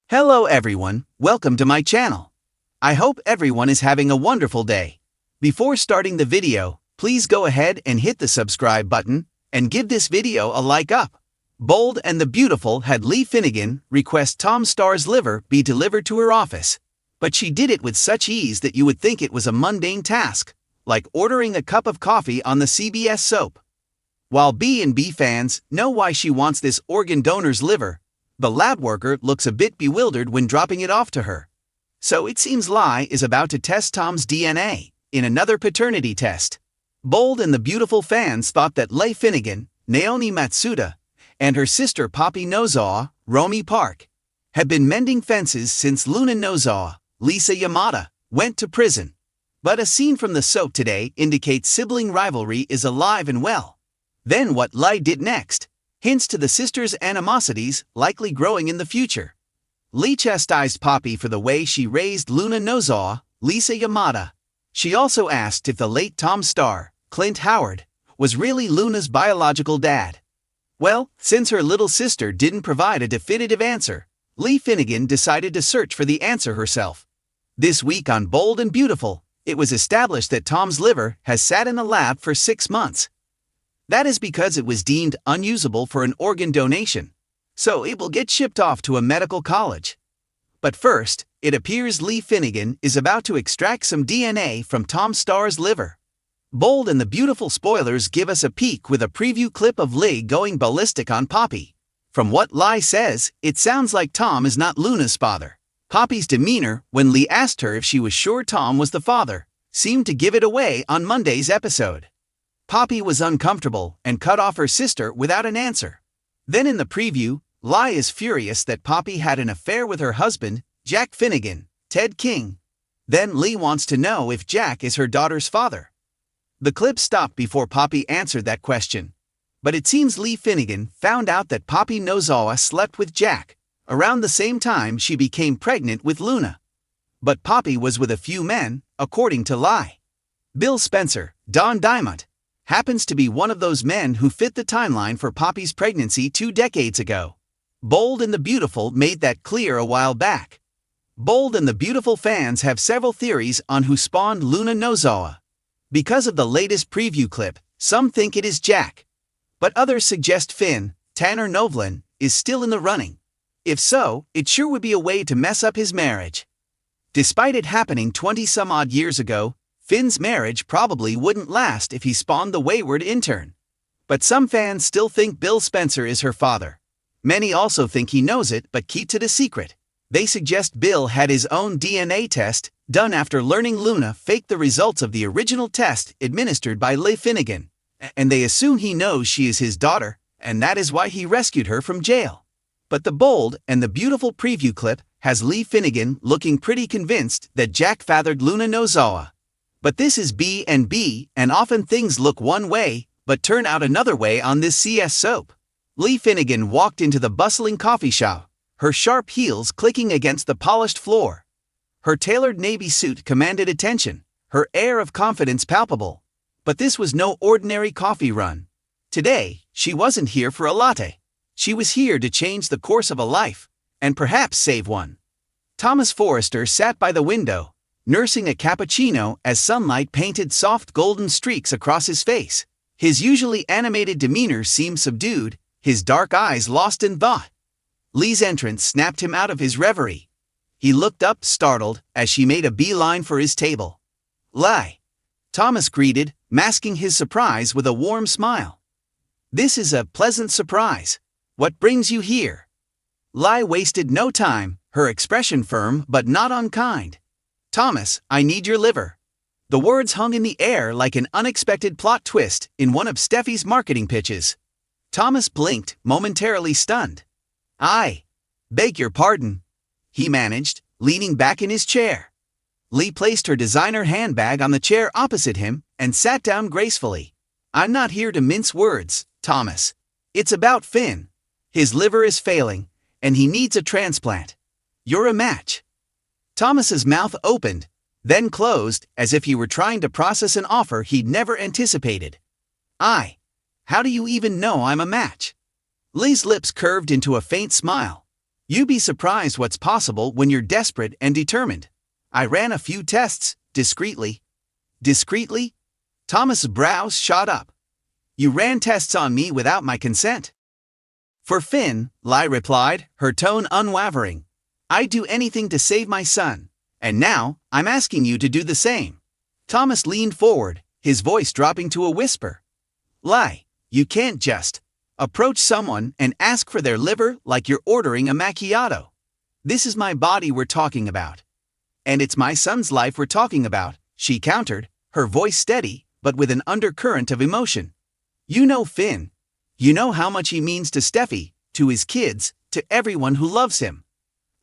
Hello everyone, welcome to my channel. I hope everyone is having a wonderful day. Before starting the video, please go ahead and hit the subscribe button and give this video a like up. Bold and the Beautiful had Lee Finnegan request Tom Starr's liver be delivered to her office. But she did it with such ease that you would think it was a mundane task, like ordering a cup of coffee on the CBS soap. While B&B fans know why she wants this organ donor's liver, the lab worker looks a bit bewildered when dropping it off to her. So it seems Lee is about to test Tom's DNA in another paternity test. Bold and the Beautiful fans thought that Lee Finnegan, Naomi Matsuda, and her sister Poppy Nozawa, Romy Park, had been mending fences since Luna Nozawa, Lisa Yamada, went to prison. But a scene from the soap today indicates sibling rivalry is alive and well. Then what Lee did next hints to the sisters' animosities likely growing in the future. Lee chastised Poppy for the way she raised Luna Nozawa, Lisa Yamada. She also asked if the late Tom Starr, Clint Howard, was really Luna's biological dad. Well, since her little sister didn't provide a definitive answer, Lee Finnegan decided to search for the answer herself. This week on Bold and Beautiful, it was established that Tom's liver has sat in the lab for 6 months. That is because it was deemed unusable for an organ donation, so it will get shipped off to a medical college. But first, it appears Lee Finnegan is about to extract some DNA from Tom Starr's liver. Bold and the Beautiful spoilers give us a peek with a preview clip of Lee going ballistic on Poppy. From what Lee says, it sounds like Tom is not Luna's father. Poppy's demeanor when Lee asked her if she was sure Tom was the father seemed to give it away on Monday's episode. Poppy was uncomfortable and cut off her sister without an answer. Then in the preview, Lee is furious that Poppy had an affair with her husband, Jack Finnegan, Ted King. Then Lee wants to know if Jack is her daughter's father. The clip stopped before Poppy answered that question. But it seems Lee Finnegan found out that Poppy Nozawa slept with Jack around the same time she became pregnant with Luna. But Poppy was with a few men, according to Lee. Bill Spencer, Don Diamond, happens to be one of those men who fit the timeline for Poppy's pregnancy 2 decades ago. Bold and the Beautiful made that clear a while back. Bold and the Beautiful fans have several theories on who spawned Luna Nozawa. Because of the latest preview clip, some think it is Jack. But others suggest Finn, Tanner Novlin, is still in the running. If so, it sure would be a way to mess up his marriage. Despite it happening 20-some-odd years ago, Finn's marriage probably wouldn't last if he spawned the wayward intern. But some fans still think Bill Spencer is her father. Many also think he knows it but keeps it a secret. They suggest Bill had his own DNA test done after learning Luna faked the results of the original test administered by Lee Finnegan. And they assume he knows she is his daughter, and that is why he rescued her from jail. But the Bold and the Beautiful preview clip has Lee Finnegan looking pretty convinced that Jack fathered Luna Nozawa. But this is B&B, and often things look one way, but turn out another way on this CS soap. Lee Finnegan walked into the bustling coffee shop, her sharp heels clicking against the polished floor. Her tailored navy suit commanded attention, her air of confidence palpable. But this was no ordinary coffee run. Today, she wasn't here for a latte. She was here to change the course of a life, and perhaps save one. Thomas Forrester sat by the window, nursing a cappuccino as sunlight painted soft golden streaks across his face. His usually animated demeanor seemed subdued, his dark eyes lost in thought. Lee's entrance snapped him out of his reverie. He looked up, startled, as she made a beeline for his table. "Lee," Thomas greeted, masking his surprise with a warm smile. "This is a pleasant surprise. What brings you here?" Lee wasted no time, her expression firm but not unkind. "Thomas, I need your liver." The words hung in the air like an unexpected plot twist in one of Steffi's marketing pitches. Thomas blinked, momentarily stunned. "I beg your pardon," he managed, leaning back in his chair. Lee placed her designer handbag on the chair opposite him and sat down gracefully. "I'm not here to mince words, Thomas. It's about Finn. His liver is failing, and he needs a transplant. You're a match." Thomas's mouth opened, then closed as if he were trying to process an offer he'd never anticipated. How do you even know I'm a match?" Lee's lips curved into a faint smile. You'd be surprised what's possible when you're desperate and determined. I ran a few tests, discreetly. Discreetly? Thomas's brows shot up. You ran tests on me without my consent. For Finn, Lai replied, her tone unwavering. I'd do anything to save my son. And now, I'm asking you to do the same. Thomas leaned forward, his voice dropping to a whisper. Lai, you can't just approach someone and ask for their liver like you're ordering a macchiato. This is my body we're talking about. And it's my son's life we're talking about, she countered, her voice steady, but with an undercurrent of emotion. You know Finn. You know how much he means to Steffi, to his kids, to everyone who loves him.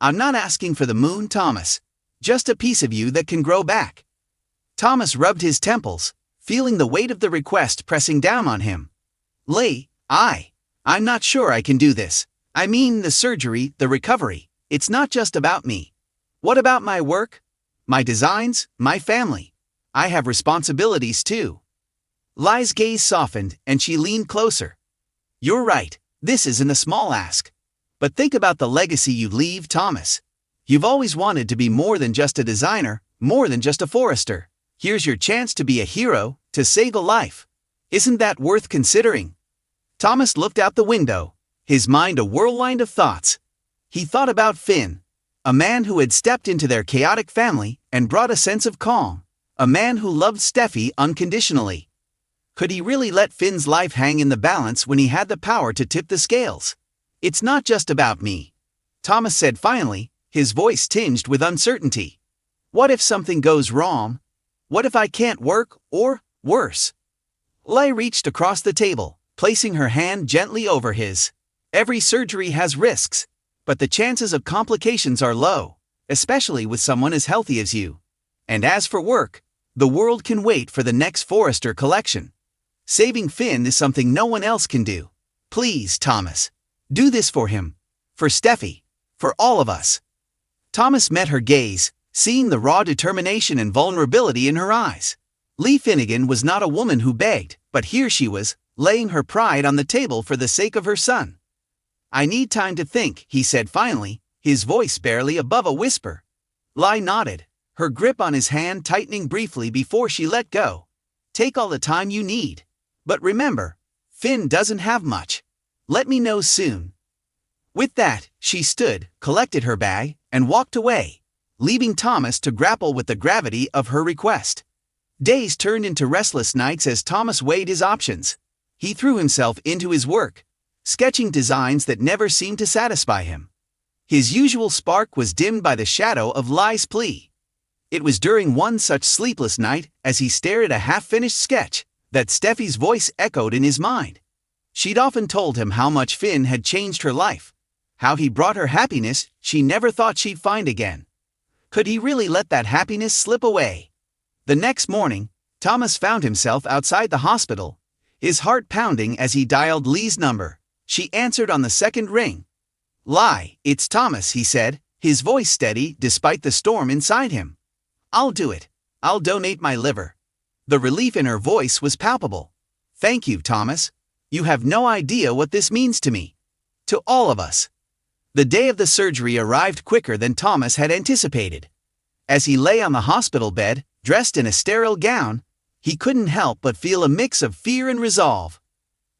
I'm not asking for the moon, Thomas. Just a piece of you that can grow back. Thomas rubbed his temples, feeling the weight of the request pressing down on him. Lai, I'm not sure I can do this. I mean the surgery, the recovery. It's not just about me. What about my work? My designs, my family? I have responsibilities too. Lai's gaze softened and she leaned closer. You're right, this isn't a small ask. But think about the legacy you leave, Thomas. You've always wanted to be more than just a designer, more than just a forester. Here's your chance to be a hero, to save a life. Isn't that worth considering? Thomas looked out the window, his mind a whirlwind of thoughts. He thought about Finn, a man who had stepped into their chaotic family and brought a sense of calm, a man who loved Steffi unconditionally. Could he really let Finn's life hang in the balance when he had the power to tip the scales? It's not just about me, Thomas said finally, his voice tinged with uncertainty. What if something goes wrong? What if I can't work, or, worse? Lai reached across the table, placing her hand gently over his. Every surgery has risks, but the chances of complications are low, especially with someone as healthy as you. And as for work, the world can wait for the next Forrester collection. Saving Finn is something no one else can do. Please, Thomas, do this for him, for Steffi, for all of us. Thomas met her gaze, seeing the raw determination and vulnerability in her eyes. Lee Finnegan was not a woman who begged, but here she was, laying her pride on the table for the sake of her son. I need time to think, he said finally, his voice barely above a whisper. Lai nodded, her grip on his hand tightening briefly before she let go. Take all the time you need. But remember, Finn doesn't have much. Let me know soon. With that, she stood, collected her bag, and walked away, leaving Thomas to grapple with the gravity of her request. Days turned into restless nights as Thomas weighed his options. He threw himself into his work, sketching designs that never seemed to satisfy him. His usual spark was dimmed by the shadow of Lai's plea. It was during one such sleepless night, as he stared at a half-finished sketch, that Steffi's voice echoed in his mind. She'd often told him how much Finn had changed her life, how he brought her happiness she never thought she'd find again. Could he really let that happiness slip away? The next morning, Thomas found himself outside the hospital, his heart pounding as he dialed Lee's number. She answered on the second ring. Lai, it's Thomas, he said, his voice steady despite the storm inside him. I'll do it. I'll donate my liver. The relief in her voice was palpable. Thank you, Thomas. You have no idea what this means to me. To all of us. The day of the surgery arrived quicker than Thomas had anticipated. As he lay on the hospital bed, dressed in a sterile gown, he couldn't help but feel a mix of fear and resolve.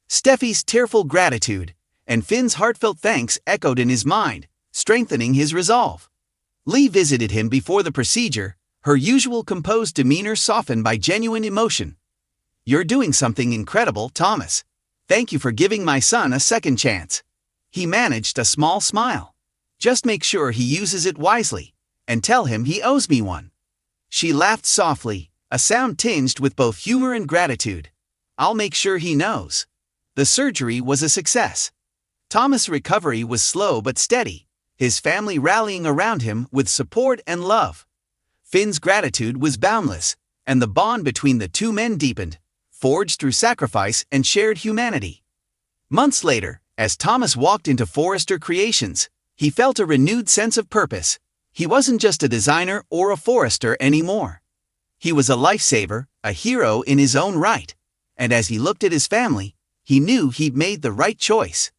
Steffi's tearful gratitude and Finn's heartfelt thanks echoed in his mind, strengthening his resolve. Lee visited him before the procedure, her usual composed demeanor softened by genuine emotion. You're doing something incredible, Thomas. Thank you for giving my son a second chance. He managed a small smile. Just make sure he uses it wisely, and tell him he owes me one. She laughed softly, a sound tinged with both humor and gratitude. I'll make sure he knows. The surgery was a success. Thomas' recovery was slow but steady, his family rallying around him with support and love. Finn's gratitude was boundless, and the bond between the two men deepened, forged through sacrifice and shared humanity. Months later, as Thomas walked into Forrester Creations, he felt a renewed sense of purpose. He wasn't just a designer or a forester anymore. He was a lifesaver, a hero in his own right, and as he looked at his family, he knew he'd made the right choice.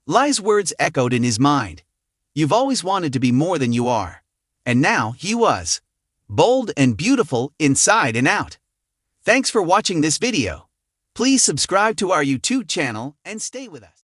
Lai's words echoed in his mind. You've always wanted to be more than you are. And now he was. Bold and beautiful inside and out. Thanks for watching this video. Please subscribe to our YouTube channel and stay with us.